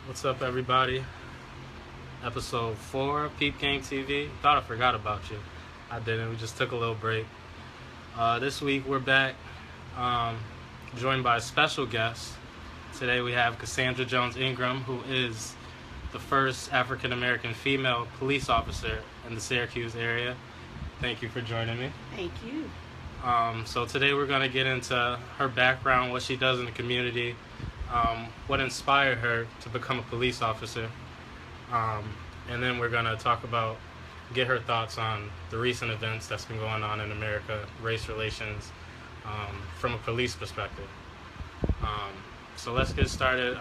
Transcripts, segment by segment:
What's up, everybody? Episode 4 of Peep Game TV. Thought I forgot about you. I didn't. We just took a little break. This week we're back, joined by a special guest. Today we have Cassandra Jones Ingram, who is the first African American female police officer in the Syracuse area. Thank you for joining me. Thank you. So today we're going to get into her background, what she does in the community, what inspired her to become a police officer, and then we're going to get her thoughts on the recent events that's been going on in America, race relations, from a police perspective. So let's get started.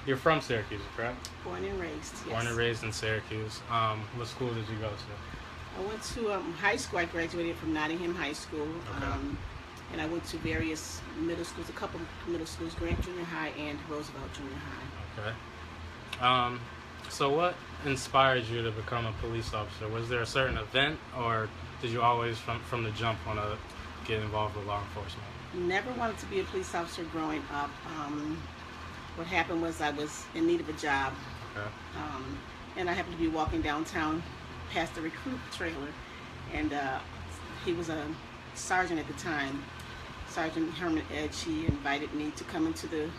You're from Syracuse, correct? Born and raised, yes. Born and raised in Syracuse. What school did you go to? I went to high school. I graduated from Nottingham High School. Okay. And I went to various middle schools, a couple middle schools, Grant Junior High and Roosevelt Junior High. Okay. So what inspired you to become a police officer? Was there a certain event, or did you always, from the jump, want to get involved with law enforcement? Never wanted to be a police officer growing up. What happened was I was in need of a job. Okay. And I happened to be walking downtown past the recruit trailer, and he was a sergeant at the time, Sergeant Herman Edge. He invited me to come into the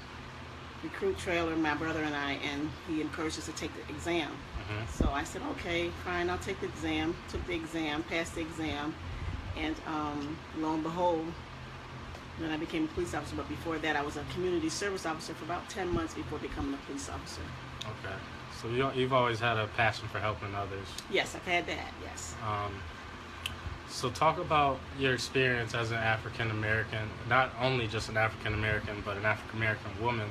recruit trailer, my brother and I, and he encouraged us to take the exam. Mm-hmm. So I said, okay, fine, I'll take the exam. Took the exam, passed the exam, and lo and behold, then I became a police officer. But before that, I was a community service officer for about 10 months before becoming a police officer. Okay. So you've always had a passion for helping others. Yes, I've had that, yes. So talk about your experience as an African American, not only just an African American, but an African American woman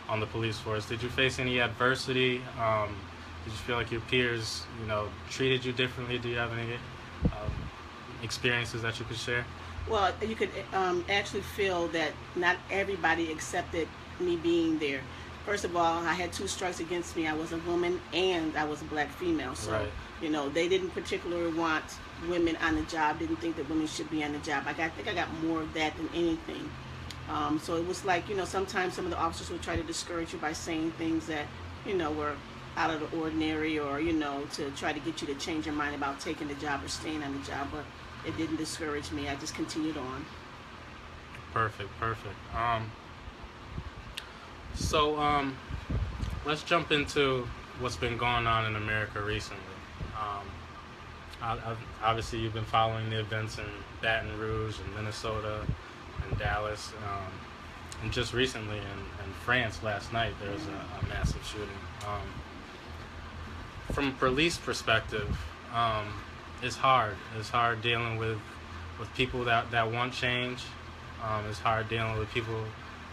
on the police force. Did you face any adversity? Did you feel like your peers, treated you differently? Do you have any experiences that you could share? Well, you could actually feel that not everybody accepted me being there. First of all, I had 2 strikes against me. I was a woman and I was a black female. So, right. They didn't particularly want women on the job, didn't think that women should be on the job. I think I got more of that than anything. So it was like, sometimes some of the officers would try to discourage you by saying things that, were out of the ordinary, or, to try to get you to change your mind about taking the job or staying on the job. But it didn't discourage me. I just continued on. Perfect. So let's jump into what's been going on in America recently. Obviously, you've been following the events in Baton Rouge and Minnesota and Dallas, and just recently in France last night there was a massive shooting. From a police perspective, it's hard. It's hard dealing with people that want change. It's hard dealing with people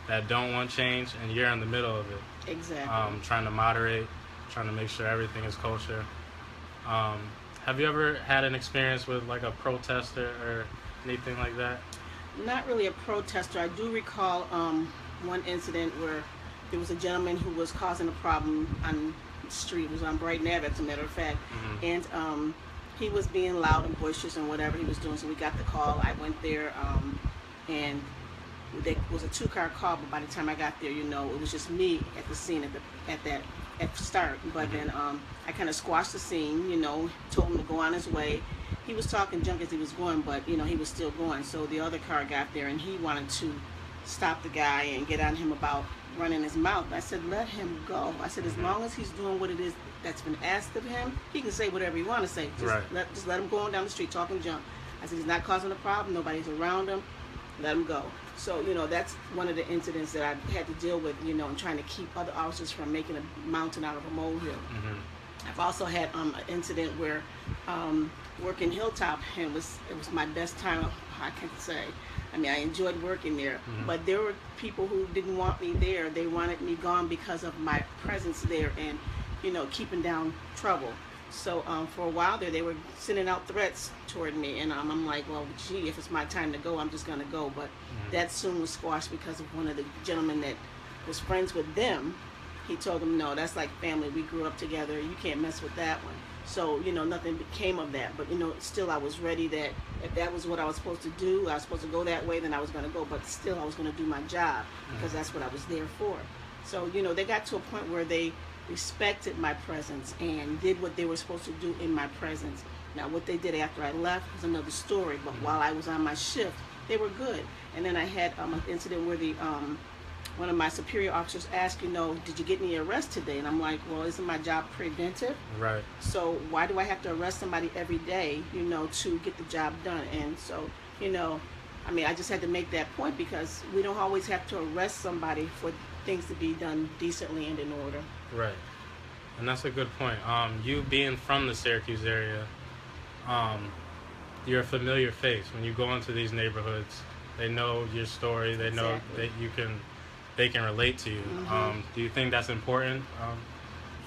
that don't want change, and you're in the middle of it. Exactly. Trying to moderate, trying to make sure everything is kosher. Have you ever had an experience with like a protester or anything like that? Not really a protester. I do recall one incident where there was a gentleman who was causing a problem on the street. It was on Brighton Ave, as a matter of fact. Mm-hmm. And he was being loud and boisterous and whatever he was doing. So we got the call. I went there, and there was a 2-car call. But by the time I got there, it was just me at the scene at the start. But then I kind of squashed the scene. Told him to go on his way. He was talking junk as he was going, but he was still going. So the other car got there, and he wanted to stop the guy and get on him about running his mouth. I said, let him go. I said, as long as he's doing what it is that's been asked of him, he can say whatever he want to say. Just let him go on down the street talking junk. I said, he's not causing a problem. Nobody's around him. Let him go. So, that's one of the incidents that I had to deal with, and trying to keep other officers from making a mountain out of a molehill. Mm-hmm. I've also had an incident where working Hilltop, and it was my best time, I can say. I mean, I enjoyed working there, but there were people who didn't want me there. They wanted me gone because of my presence there and, keeping down trouble. So for a while there, they were sending out threats toward me, and I'm like, well, gee, if it's my time to go, I'm just going to go. But that soon was squashed because of one of the gentlemen that was friends with them. He told them, no, that's like family. We grew up together. You can't mess with that one. So, nothing became of that. But, still I was ready that if that was what I was supposed to do, I was supposed to go that way, then I was going to go. But still I was going to do my job because that's what I was there for. So, they got to a point where they respected my presence and did what they were supposed to do in my presence. Now, what they did after I left was another story, but while I was on my shift, they were good. And then I had an incident where one of my superior officers asked, did you get any arrests today? And I'm like, well, isn't my job preventive? Right. So why do I have to arrest somebody every day, to get the job done? And so, I just had to make that point, because we don't always have to arrest somebody for things to be done decently and in order. Right. And that's a good point. You being from the Syracuse area, you're a familiar face. When you go into these neighborhoods, they know your story. They know that they can relate to you. Mm-hmm. Do you think that's important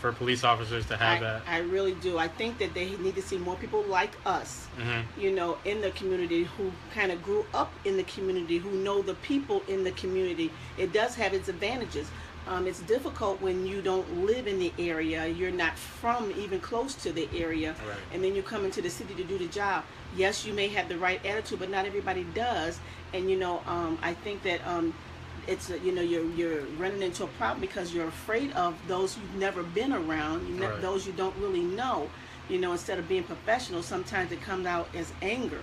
for police officers to have that? I really do. I think that they need to see more people like us, mm-hmm. In the community, who kind of grew up in the community, who know the people in the community. It does have its advantages. It's difficult when you don't live in the area, you're not from even close to the area, right. And then you come into the city to do the job. Yes, you may have the right attitude, but not everybody does. And I think that it's you're running into a problem because you're afraid of those you've never been around, right. Those you don't really know. Instead of being professional, sometimes it comes out as anger.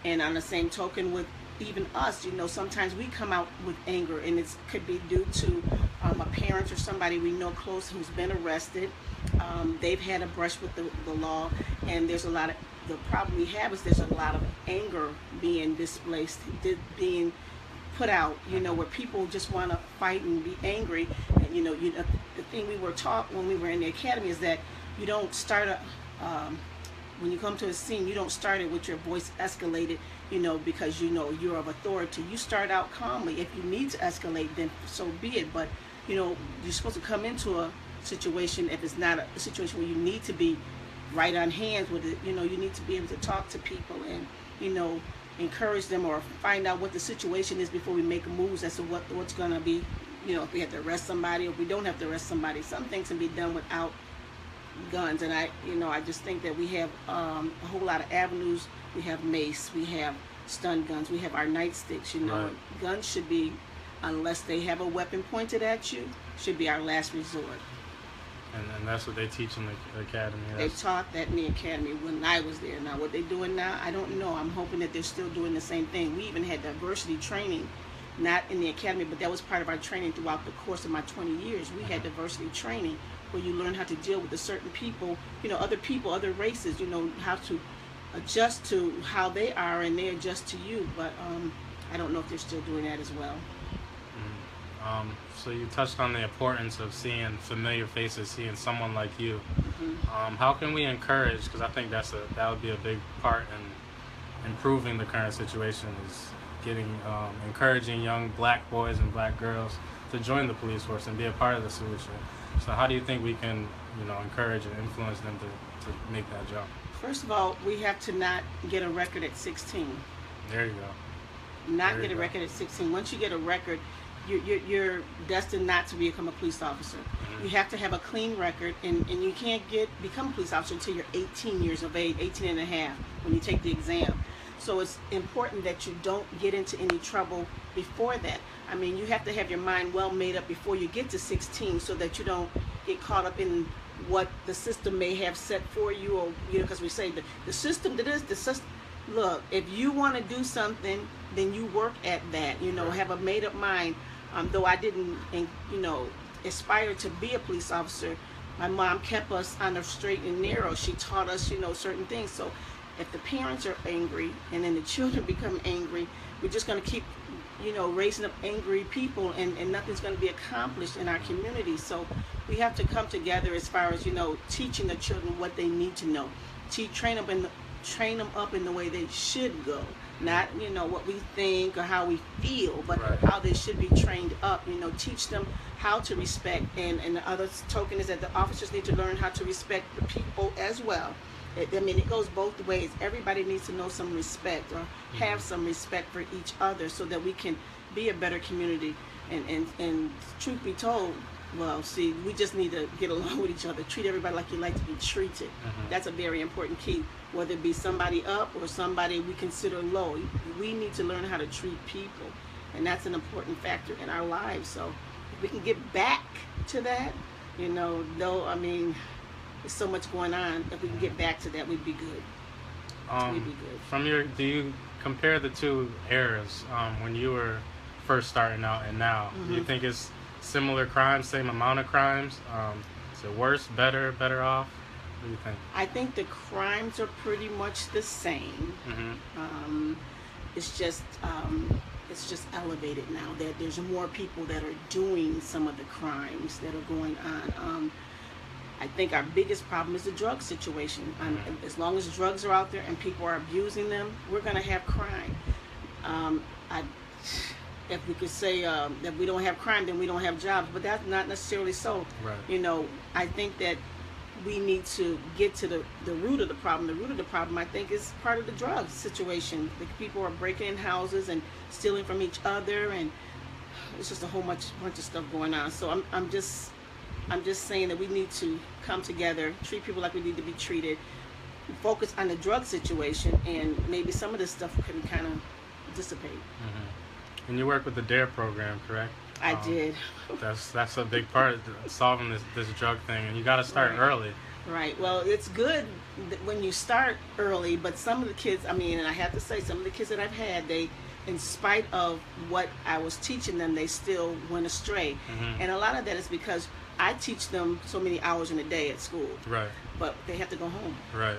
And on the same token, with even us, sometimes we come out with anger, and it could be due to a parent or somebody we know close who's been arrested. They've had a brush with the law, and there's a lot of, the problem we have is there's a lot of anger being displaced, being put out, where people just want to fight and be angry. And the thing we were taught when we were in the academy is that you don't start when you come to a scene, you don't start it with your voice escalated, because you're of authority. You start out calmly. If you need to escalate, then so be it. But you're supposed to come into a situation, if it's not a situation where you need to be right on hands with it, you need to be able to talk to people and encourage them, or find out what the situation is before we make moves as to what's going to be, if we have to arrest somebody, or if we don't have to arrest somebody. Some things can be done without guns. And I just think that we have a whole lot of avenues. We have mace, we have stun guns, we have our nightsticks. Right. Guns should be, unless they have a weapon pointed at you, should be our last resort. And that's what they teach in the academy. They taught that in the academy when I was there. Now, what they're doing now, I don't know. I'm hoping that they're still doing the same thing. We even had diversity training, not in the academy, but that was part of our training throughout the course of my 20 years. We had diversity training where you learn how to deal with the certain people, other races, how to adjust to how they are, and they adjust to you. But I don't know if they're still doing that as well. So you touched on the importance of seeing familiar faces, seeing someone like you. Mm-hmm. How can we encourage, because I think that would be a big part in improving the current situation, is encouraging young black boys and black girls to join the police force and be a part of the solution. So how do you think we can, encourage and influence them to make that jump? First of all, we have to not get a record at 16. There you go. Not get a record at 16. Once you get a record, you're destined not to become a police officer. Mm-hmm. You have to have a clean record, and you can't become a police officer until you're 18 years of age, 18 and a half, when you take the exam. So it's important that you don't get into any trouble before that. You have to have your mind well made up before you get to 16, so that you don't get caught up in what the system may have set for you, or because we say the system that is the system. Look, if you want to do something, then you work at that. Have a made up mind. Though I didn't, aspire to be a police officer, my mom kept us on the straight and narrow. She taught us, certain things. So if the parents are angry and then the children become angry, we're just going to keep, raising up angry people, and nothing's going to be accomplished in our community. So we have to come together as far as, teaching the children what they need to know. Train them up in the way they should go. Not, what we think or how we feel, but right. How they should be trained up. Teach them how to respect. And the other token is that the officers need to learn how to respect the people as well. It goes both ways. Everybody needs to know some respect, or have some respect for each other, so that we can be a better community. And truth be told, we just need to get along with each other. Treat everybody like you like to be treated. Mm-hmm. That's a very important key. Whether it be somebody up or somebody we consider low, we need to learn how to treat people, and that's an important factor in our lives. So, if we can get back to that, though, I mean, there's so much going on. If we can get back to that, we'd be good. We'd be good. Do you compare the two eras, when you were first starting out and now? Do you think it's similar crimes, same amount of crimes? Is it worse, better off? What do you think? I think the crimes are pretty much the same. It's just elevated now that there's more people that are doing some of the crimes that are going on. I think our biggest problem is the drug situation. As long as drugs are out there and people are abusing them, we're going to have crime. If we could say that we don't have crime, then we don't have jobs, but that's not necessarily so. Right. I think that we need to get to the root of the problem. The root of the problem, I think, is part of the drug situation. The people are breaking in houses and stealing from each other, and it's just a whole bunch of stuff going on. So I'm just saying that we need to come together, treat people like we need to be treated, focus on the drug situation, and maybe some of this stuff can kind of dissipate. And you work with the DARE program, correct? I did. That's a big part of solving this drug thing, and you got to start early. Right. Well, it's good when you start early, but some of the kids, I mean, and I have to say, some of the kids that I've had, they, in spite of what I was teaching them, they still went astray. And a lot of that is because I teach them so many hours in a day at school. Right. But they have to go home. Right.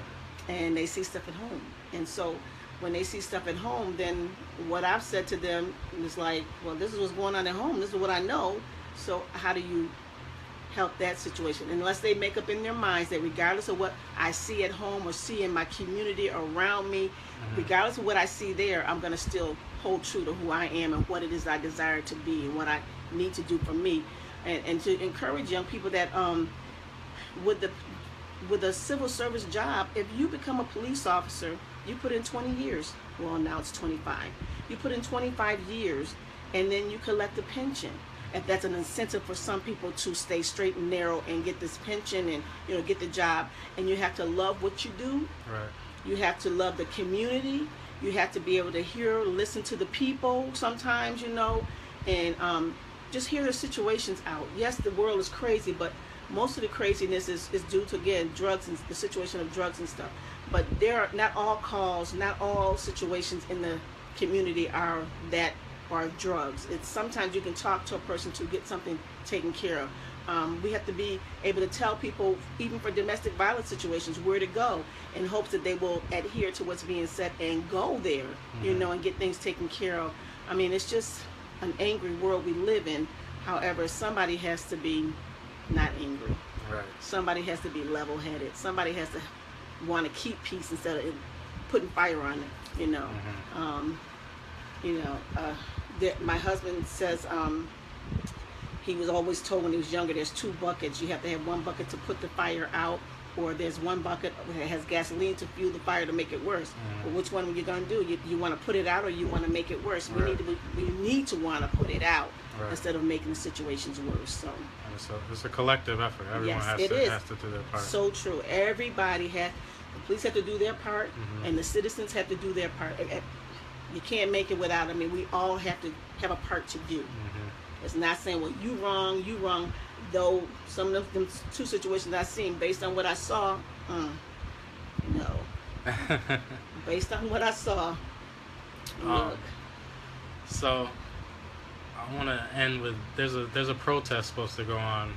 And they see stuff at home. And so when they see stuff at home, then what I've said to them is like, well, this is what's going on at home. This is what I know. So how do you help that situation? Unless they make up in their minds that regardless of what I see at home or see in my community around me, regardless of what I see there, I'm going to still hold true to who I am and what it is I desire to be and what I need to do for me. And to encourage young people that with a civil service job, if you become a police officer, you put in 20 years. Well, now it's 25. You put in 25 years, and then you collect a pension. If that's an incentive for some people to stay straight and narrow and get this pension and get the job, and you have to love what you do. Right. You have to love the community. You have to be able to listen to the people sometimes, and just hear the situations out. Yes, the world is crazy, but most of the craziness is due to, again, drugs and the situation of drugs and stuff. But there are not all calls, not all situations in the community are drugs. It's sometimes you can talk to a person to get something taken care of. We have to be able to tell people, even for domestic violence situations, where to go in hopes that they will adhere to what's being said and go there, and get things taken care of. I mean, it's just an angry world we live in. However, somebody has to be not angry. Right. Somebody has to be level-headed. Somebody has to want to keep peace instead of putting fire on it. My husband says he was always told when he was younger, there's two buckets. You have to have one bucket to put the fire out, or there's one bucket that has gasoline to fuel the fire to make it worse. Well, which one are you going to do? You want to put it out, or you want to make it worse? Right. We need to want to put it out, right, instead of making the situations worse. So it's a collective effort. Everyone has to do their part. So true. Everybody has. The police have to do their part, and the citizens have to do their part. You can't make it without. I mean, we all have to have a part to do. It's not saying, well, you wrong. Though some of them two situations I've seen, based on what I saw, no. Based on what I saw, look. So I want to end with there's a protest supposed to go on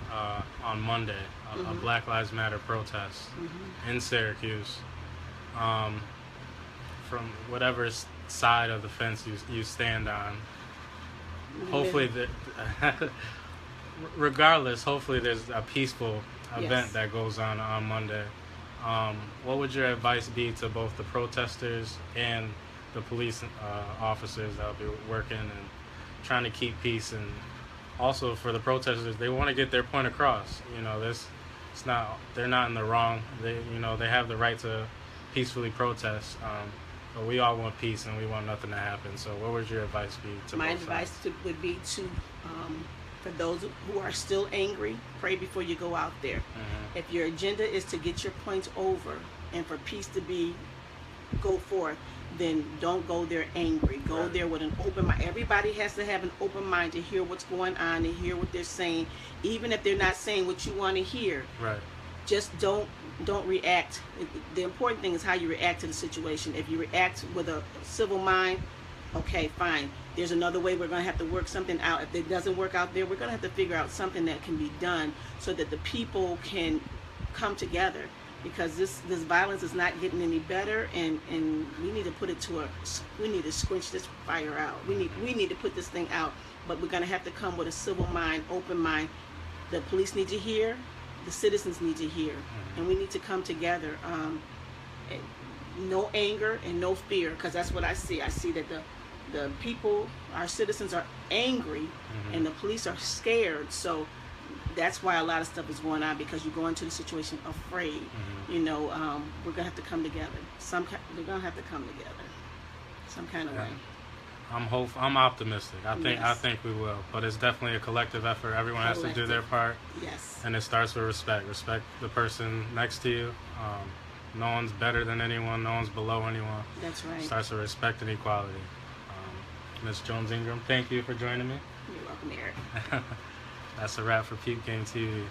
Monday, a Black Lives Matter protest in Syracuse. From whatever side of the fence you stand on, hopefully regardless, hopefully there's a peaceful event that goes on Monday. What would your advice be to both the protesters and the police officers that will be working and trying to keep peace? And also for the protesters, they want to get their point across. They're not in the wrong. They have the right to peacefully protest. But we all want peace and we want nothing to happen. So what would your advice be to My both advice sides? would be to, for those who are still angry, pray before you go out there. If your agenda is to get your points over and for peace to be go forth, then don't go there angry. Go Right. there with an open mind. Everybody has to have an open mind to hear what's going on, to hear what they're saying, even if they're not saying what you want to hear. Right. Just don't react. The important thing is how you react to the situation. If you react with a civil mind, okay, fine. There's another way. We're going to have to work something out. If it doesn't work out there, we're going to have to figure out something that can be done so that the people can come together, because this violence is not getting any better, and we need to put it to we need to squinch this fire out. We need to put this thing out, but we're going to have to come with a civil mind, open mind. The police need to hear, the citizens need to hear, and we need to come together. No anger and no fear, because that's what I see. I see that the people, our citizens, are angry, and the police are scared. So that's why a lot of stuff is going on, because you go into the situation afraid. You know, we're gonna have to come together. We're gonna have to come together, some kind of way. I'm optimistic. I Yes. think we will, but it's definitely a collective effort. Everyone has to do their part, Yes. and it starts with respect. Respect the person next to you. No one's better than anyone. No one's below anyone. That's right. It starts with respect and equality. Ms. Jones Ingram, thank you for joining me. You're welcome, Aarick. That's a wrap for Peep Game TV.